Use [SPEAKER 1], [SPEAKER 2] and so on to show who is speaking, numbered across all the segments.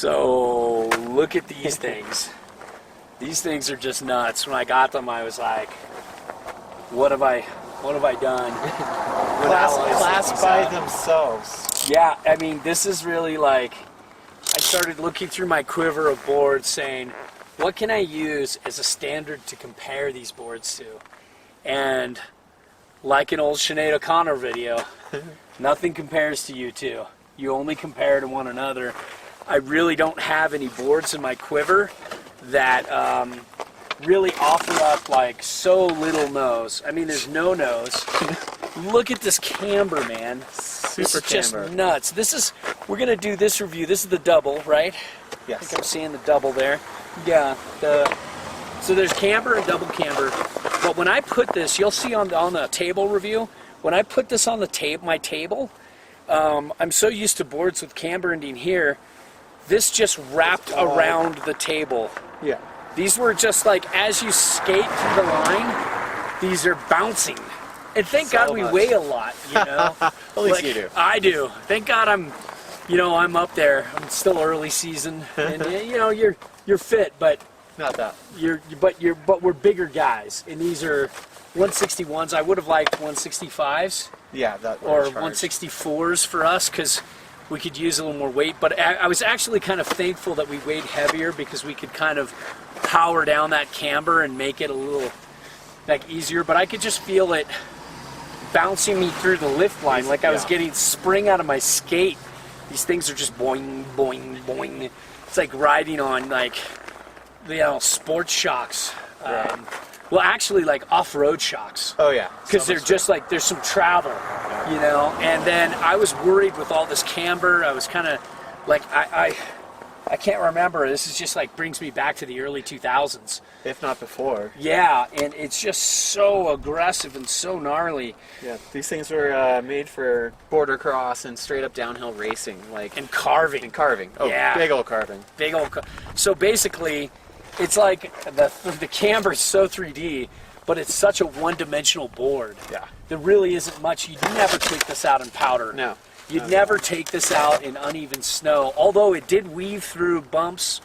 [SPEAKER 1] So look at these things. These things are just nuts. When I got them, I was like, what have I done?
[SPEAKER 2] Class by themselves.
[SPEAKER 1] Yeah, I mean, this is really like, I started looking through my quiver of boards saying, what can I use as a standard to compare these boards to? And like an old Sinead O'Connor video, nothing compares to you two. You only compare to one another. I really don't have any boards in my quiver that really offer up like so little nose. I mean, there's no nose. Look at this camber, man. This is just nuts. This is, we're gonna do this review. This is the double, right?
[SPEAKER 2] Yes.
[SPEAKER 1] I think I'm seeing the double there. Yeah. So there's camber and double camber. But when I put this, you'll see on the table review. When I put this on the my table, I'm so used to boards with camber ending here. This just wrapped around the table.
[SPEAKER 2] Yeah.
[SPEAKER 1] These were just like, as you skate through the line, these are bouncing. And thank God we weigh a lot, you know?
[SPEAKER 2] At least you do.
[SPEAKER 1] I do. Thank God I'm up there. I'm still early season. And you know, you're fit, but
[SPEAKER 2] not that.
[SPEAKER 1] But we're bigger guys. And these are 161s. I would have liked 165s.
[SPEAKER 2] Yeah, that
[SPEAKER 1] or 164s for us, because we could use a little more weight. But I was actually kind of thankful that we weighed heavier, because we could kind of power down that camber and make it a little like easier. But I could just feel it bouncing me through the lift line, like I was getting spring out of my skate. These things are just boing, boing, boing. It's like riding on like, you know, sports shocks.
[SPEAKER 2] Right.
[SPEAKER 1] Well, actually, like off-road shocks.
[SPEAKER 2] Oh yeah.
[SPEAKER 1] Because they're just like, there's some travel, you know. And then I was worried with all this camber. I was kind of like, I can't remember. This is just like brings me back to the early 2000s.
[SPEAKER 2] If not before.
[SPEAKER 1] Yeah, and it's just so aggressive and so gnarly.
[SPEAKER 2] Yeah, these things were made for border cross and straight up downhill racing, like
[SPEAKER 1] and carving.
[SPEAKER 2] And carving. Oh,
[SPEAKER 1] yeah.
[SPEAKER 2] Big old carving.
[SPEAKER 1] Big old. So basically, it's like the camber is so 3D, but it's such a one-dimensional board.
[SPEAKER 2] Yeah.
[SPEAKER 1] There really isn't much. You'd never take this out in powder.
[SPEAKER 2] No.
[SPEAKER 1] You'd never take this out in uneven snow, although it did weave through bumps,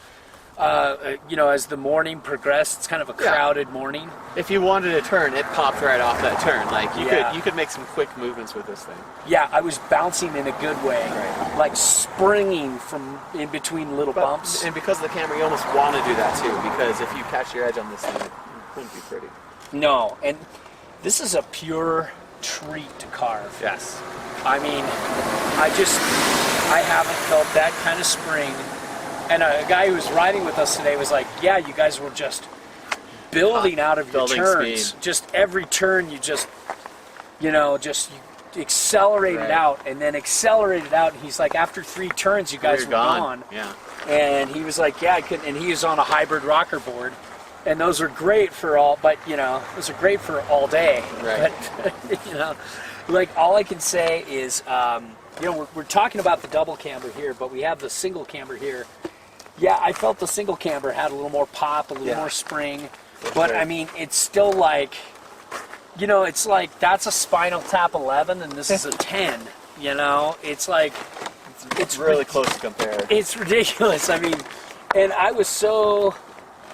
[SPEAKER 1] you know, as the morning progressed. It's kind of a crowded morning.
[SPEAKER 2] If you wanted to turn, it popped right off that turn. Like, you could make some quick movements with this thing.
[SPEAKER 1] Yeah, I was bouncing in a good way,
[SPEAKER 2] right.
[SPEAKER 1] Like springing from in between little bumps.
[SPEAKER 2] And because of the camera, you almost want to do that too, because if you catch your edge on this thing, it wouldn't be pretty.
[SPEAKER 1] No, and this is a pure treat to carve.
[SPEAKER 2] Yes.
[SPEAKER 1] I mean, I haven't felt that kind of spring. And a guy who was riding with us today was like, yeah, you guys were just building out of your turns.
[SPEAKER 2] Speed.
[SPEAKER 1] Just every turn you just, you know, just you accelerated out and then accelerated out. And he's like, after 3 turns, you guys were gone.
[SPEAKER 2] Yeah.
[SPEAKER 1] And he was like, yeah, I couldn't. And he was on a hybrid rocker board. And those are great for all, but, you know, those are great for all day.
[SPEAKER 2] Right.
[SPEAKER 1] But, you know, like, all I can say is, you know, we're talking about the double camber here, but we have the single camber here. Yeah, I felt the single camber had a little more pop, a little more spring. But, I mean, it's still like, you know, it's like that's a Spinal Tap 11 and this is a 10, you know? It's like...
[SPEAKER 2] It's really close to compare.
[SPEAKER 1] It's ridiculous. I mean, and I was so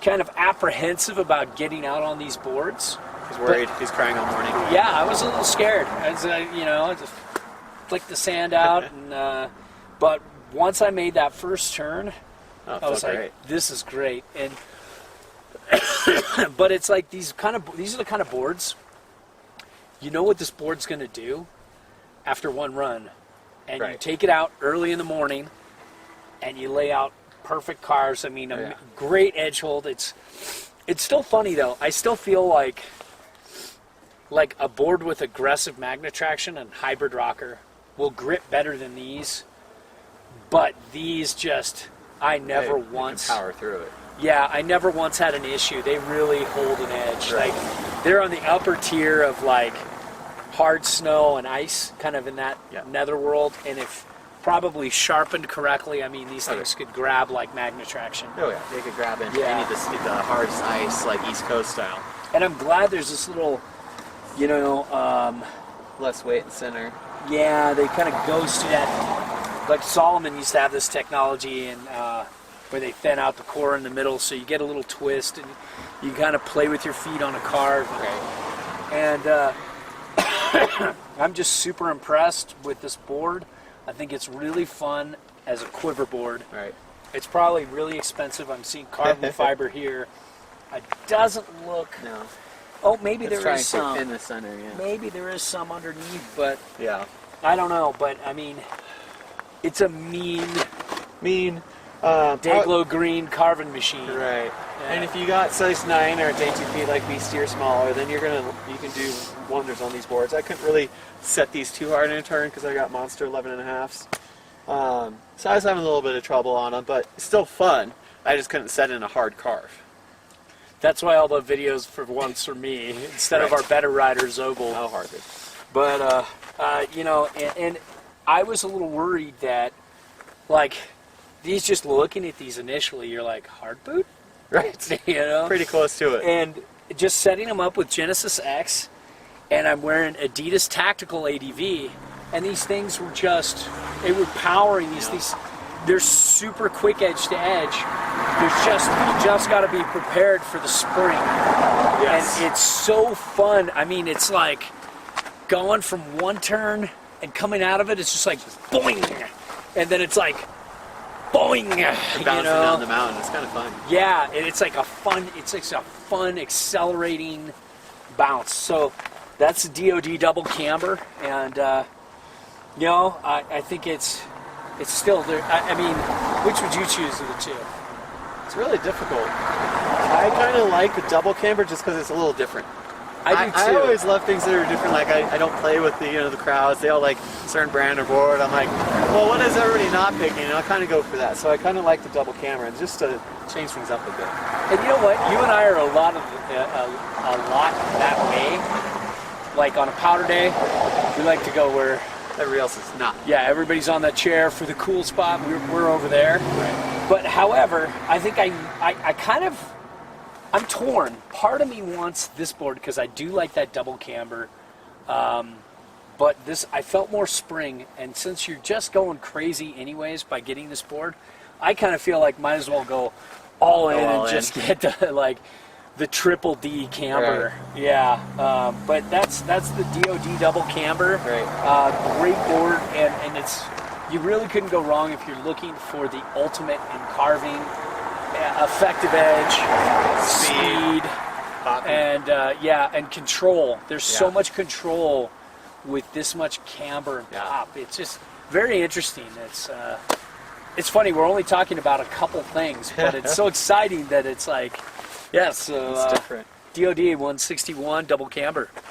[SPEAKER 1] kind of apprehensive about getting out on these boards.
[SPEAKER 2] He's worried. He's crying all morning.
[SPEAKER 1] Yeah, I was a little scared. As you know, I just flicked the sand out, and but once I made that first turn, I was like, "This is great." And but it's like these are the kind of boards. You know what this board's going to do after one run, and you take it out early in the morning, and you lay out perfect cars. I mean, a great edge hold. It's still funny though. I still feel like a board with aggressive magnet traction and hybrid rocker will grip better than these. But these just, I never once
[SPEAKER 2] power through it.
[SPEAKER 1] Yeah, I never once had an issue. They really hold an edge. Like they're on the upper tier of like hard snow and ice, kind of in that netherworld. And if probably sharpened correctly, I mean, these things could grab like magnet traction.
[SPEAKER 2] Oh yeah, they could grab into any of the hard ice, like East Coast style.
[SPEAKER 1] And I'm glad there's this little, you know,
[SPEAKER 2] less weight in center.
[SPEAKER 1] Yeah, they kind of goes to that like Solomon used to have this technology and where they thin out the core in the middle, so you get a little twist and you kind of play with your feet on a carve.
[SPEAKER 2] Right.
[SPEAKER 1] And I'm just super impressed with this board. I think it's really fun as a quiver board.
[SPEAKER 2] Right.
[SPEAKER 1] It's probably really expensive. I'm seeing carbon fiber here. It doesn't look.
[SPEAKER 2] No.
[SPEAKER 1] Oh, maybe
[SPEAKER 2] It's
[SPEAKER 1] there
[SPEAKER 2] trying
[SPEAKER 1] is
[SPEAKER 2] to
[SPEAKER 1] some.
[SPEAKER 2] in the center, yeah.
[SPEAKER 1] Maybe there is some underneath, but
[SPEAKER 2] Yeah.
[SPEAKER 1] I don't know. But I mean, it's a mean Dayglow green carving machine.
[SPEAKER 2] Right.
[SPEAKER 1] Yeah.
[SPEAKER 2] And if you got size 9 or day 2 feet like me, steer smaller, then you can do wonders on these boards. I couldn't really set these too hard in a turn because I got monster 11.5s. So I was having a little bit of trouble on them, but it's still fun. I just couldn't set in a hard carve.
[SPEAKER 1] That's why all the videos for once for me instead of
[SPEAKER 2] Right.
[SPEAKER 1] our Better Riders Oval.
[SPEAKER 2] How hard it?
[SPEAKER 1] But you know, and I was a little worried that, like, these just looking at these initially, you're like hard boot,
[SPEAKER 2] Right.
[SPEAKER 1] you know,
[SPEAKER 2] Pretty close to it.
[SPEAKER 1] and just setting them up with Genesis X, and I'm wearing Adidas Tactical ADV, and these things were just, they were powering these.
[SPEAKER 2] Yeah.
[SPEAKER 1] These, they're super quick edge to edge. There's just, you just got to be prepared for the spring.
[SPEAKER 2] Yes.
[SPEAKER 1] And it's so fun. I mean, it's like going from one turn and coming out of it, it's just like boing, and then it's like boing,
[SPEAKER 2] Bouncing
[SPEAKER 1] you
[SPEAKER 2] down
[SPEAKER 1] know?
[SPEAKER 2] the mountain. It's kind of fun.
[SPEAKER 1] Yeah, and it's like a fun, accelerating bounce. So that's the DoD double camber, and you know, I think it's still there. I mean, which would you choose of the two?
[SPEAKER 2] It's really difficult. I kind of like the double camber just because it's a little different.
[SPEAKER 1] I do too.
[SPEAKER 2] I always love things that are different. Like I don't play with the crowds. They all like a certain brand or board. I'm like, well, what is everybody not picking? And I'll kind of go for that. So I kind of like the double camera, and just to change things up a bit.
[SPEAKER 1] And you know what? You and I are a lot that way. Like on a powder day, we like to go where,
[SPEAKER 2] Everybody else is not.
[SPEAKER 1] yeah, everybody's on that chair for the cool spot. We're over there.
[SPEAKER 2] Right.
[SPEAKER 1] But however, I think I kind of, I'm torn. Part of me wants this board because I do like that double camber. But this, I felt more spring, and since you're just going crazy anyways by getting this board, I kind of feel like might as well go all in and just get the triple D camber.
[SPEAKER 2] Right.
[SPEAKER 1] Yeah, but that's the DoD double camber.
[SPEAKER 2] Right.
[SPEAKER 1] Great board, and it's, you really couldn't go wrong if you're looking for the ultimate in carving, effective edge, speed,
[SPEAKER 2] Popping.
[SPEAKER 1] and and control. There's so
[SPEAKER 2] Yeah.
[SPEAKER 1] much control with this much camber and
[SPEAKER 2] Yeah.
[SPEAKER 1] pop. It's just very interesting. It's funny, we're only talking about a couple things, but it's so exciting that it's like, yeah, so
[SPEAKER 2] It's different.
[SPEAKER 1] DoD 161 double camber.